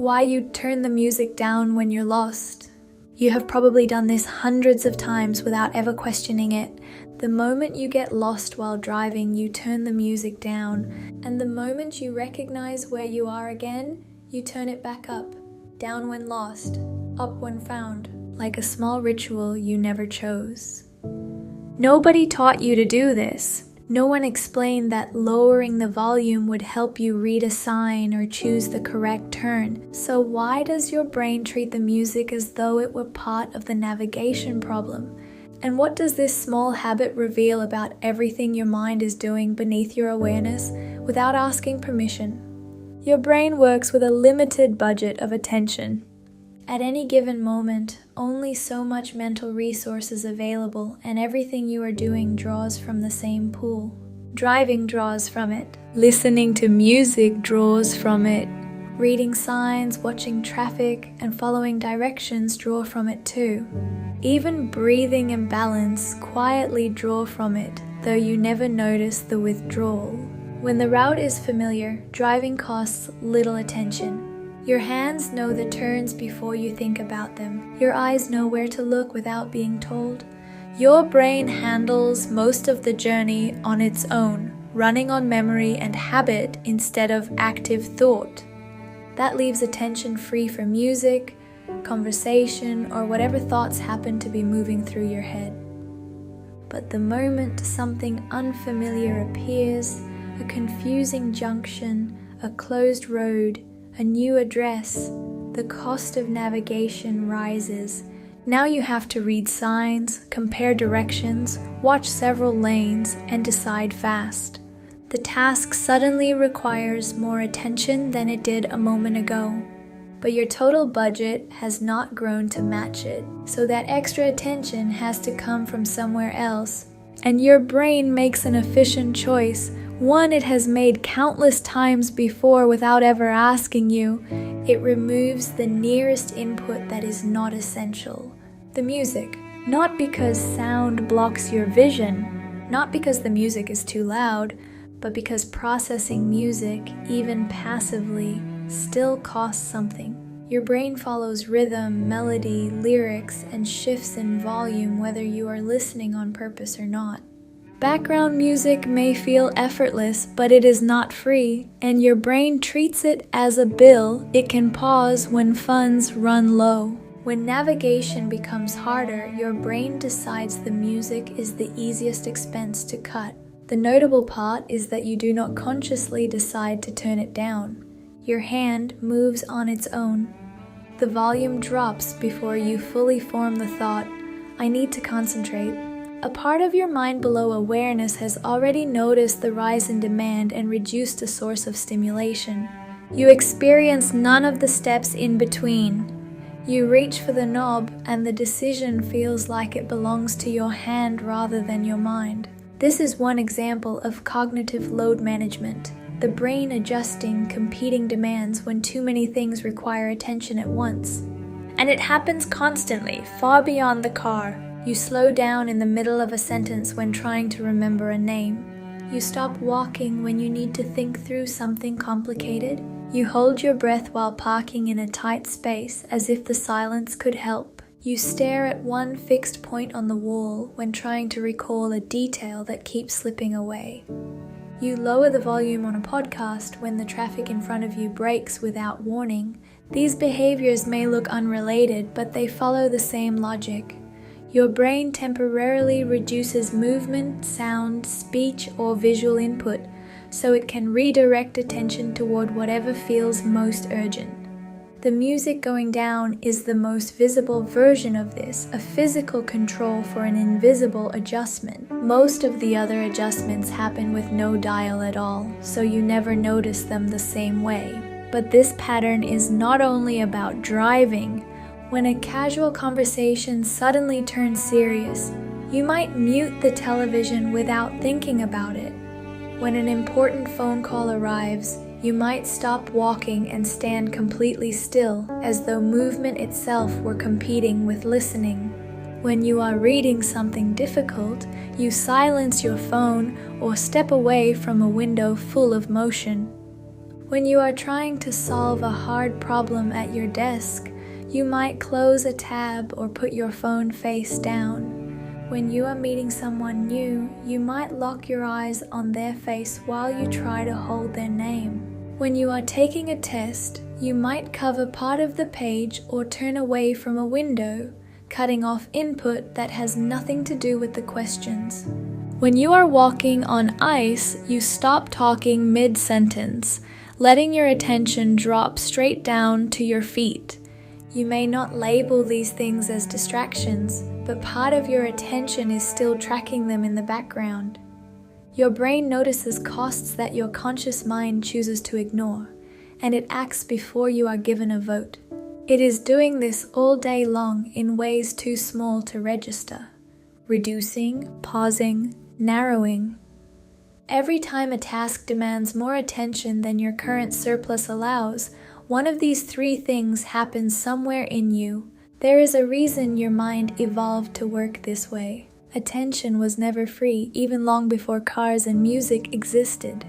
why you turn the music down when you're lost. You have probably done this hundreds of times without ever questioning it. The moment you get lost while driving, you turn the music down, and the moment you recognize where you are again, you turn it back up. Down when lost, up when found, like a small ritual you never chose. Nobody taught you to do this. No one explained that lowering the volume would help you read a sign or choose the correct turn. So why does your brain treat the music as though it were part of the navigation problem? And what does this small habit reveal about everything your mind is doing beneath your awareness without asking permission? Your brain works with a limited budget of attention. At any given moment, only so much mental resource is available, and everything you are doing draws from the same pool. Driving draws from it. Listening to music draws from it. Reading signs, watching traffic, and following directions draw from it too. Even breathing and balance quietly draw from it, though you never notice the withdrawal. When the route is familiar, driving costs little attention. Your hands know the turns before you think about them. Your eyes know where to look without being told. Your brain handles most of the journey on its own, running on memory and habit instead of active thought. That leaves attention free for music, conversation, or whatever thoughts happen to be moving through your head. But the moment something unfamiliar appears, a confusing junction, a closed road, a new address, the cost of navigation rises. Now you have to read signs, compare directions, watch several lanes, and decide fast. The task suddenly requires more attention than it did a moment ago. But your total budget has not grown to match it, so that extra attention has to come from somewhere else. And your brain makes an efficient choice, one it has made countless times before without ever asking you. It removes the nearest input that is not essential. The music. Not because sound blocks your vision, not because the music is too loud, but because processing music, even passively, still costs something. Your brain follows rhythm, melody, lyrics, and shifts in volume whether you are listening on purpose or not. Background music may feel effortless, but it is not free, and your brain treats it as a bill it can pause when funds run low. When navigation becomes harder, your brain decides the music is the easiest expense to cut. The notable part is that you do not consciously decide to turn it down. Your hand moves on its own. The volume drops before you fully form the thought, I need to concentrate. A part of your mind below awareness has already noticed the rise in demand and reduced the source of stimulation. You experience none of the steps in between. You reach for the knob and the decision feels like it belongs to your hand rather than your mind. This is one example of cognitive load management, the brain adjusting competing demands when too many things require attention at once. And it happens constantly, far beyond the car. You slow down in the middle of a sentence when trying to remember a name. You stop walking when you need to think through something complicated. You hold your breath while parking in a tight space as if the silence could help. You stare at one fixed point on the wall when trying to recall a detail that keeps slipping away. You lower the volume on a podcast when the traffic in front of you brakes without warning. These behaviors may look unrelated, but they follow the same logic. Your brain temporarily reduces movement, sound, speech, or visual input so it can redirect attention toward whatever feels most urgent. The music going down is the most visible version of this, a physical control for an invisible adjustment. Most of the other adjustments happen with no dial at all, so you never notice them the same way. But this pattern is not only about driving. When a casual conversation suddenly turns serious, you might mute the television without thinking about it. When an important phone call arrives, you might stop walking and stand completely still, as though movement itself were competing with listening. When you are reading something difficult, you silence your phone or step away from a window full of motion. When you are trying to solve a hard problem at your desk, you might close a tab or put your phone face down. When you are meeting someone new, you might lock your eyes on their face while you try to hold their name. When you are taking a test, you might cover part of the page or turn away from a window, cutting off input that has nothing to do with the questions. When you are walking on ice, you stop talking mid-sentence, letting your attention drop straight down to your feet. You may not label these things as distractions, but part of your attention is still tracking them in the background. Your brain notices costs that your conscious mind chooses to ignore, and it acts before you are given a vote. It is doing this all day long in ways too small to register. Reducing, pausing, narrowing. Every time a task demands more attention than your current surplus allows, one of these three things happens somewhere in you. There is a reason your mind evolved to work this way. Attention was never free, even long before cars and music existed.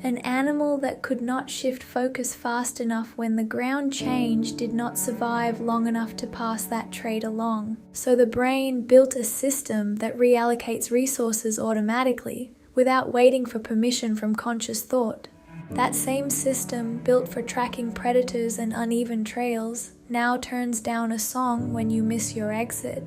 An animal that could not shift focus fast enough when the ground changed did not survive long enough to pass that trait along. So the brain built a system that reallocates resources automatically, without waiting for permission from conscious thought. That same system, built for tracking predators and uneven trails, now turns down a song when you miss your exit.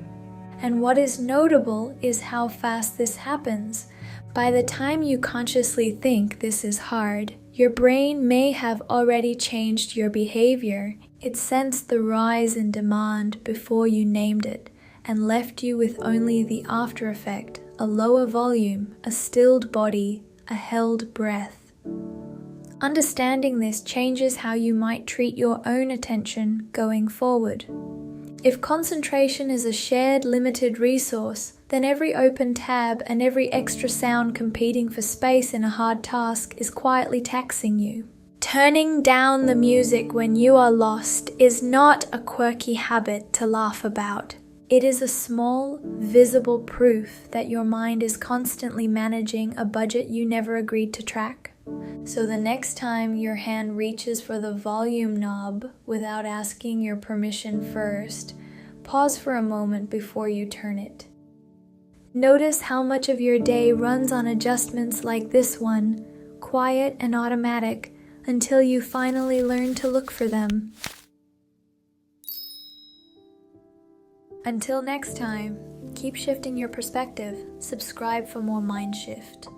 And what is notable is how fast this happens. By the time you consciously think this is hard, your brain may have already changed your behavior. It sensed the rise in demand before you named it, and left you with only the after effect, a lower volume, a stilled body, a held breath. Understanding this changes how you might treat your own attention going forward. If concentration is a shared limited resource, then every open tab and every extra sound competing for space in a hard task is quietly taxing you. Turning down the music when you are lost is not a quirky habit to laugh about. It is a small, visible proof that your mind is constantly managing a budget you never agreed to track. So the next time your hand reaches for the volume knob without asking your permission first, pause for a moment before you turn it. Notice how much of your day runs on adjustments like this one, quiet and automatic, until you finally learn to look for them. Until next time, keep shifting your perspective. Subscribe for more Mind Shift.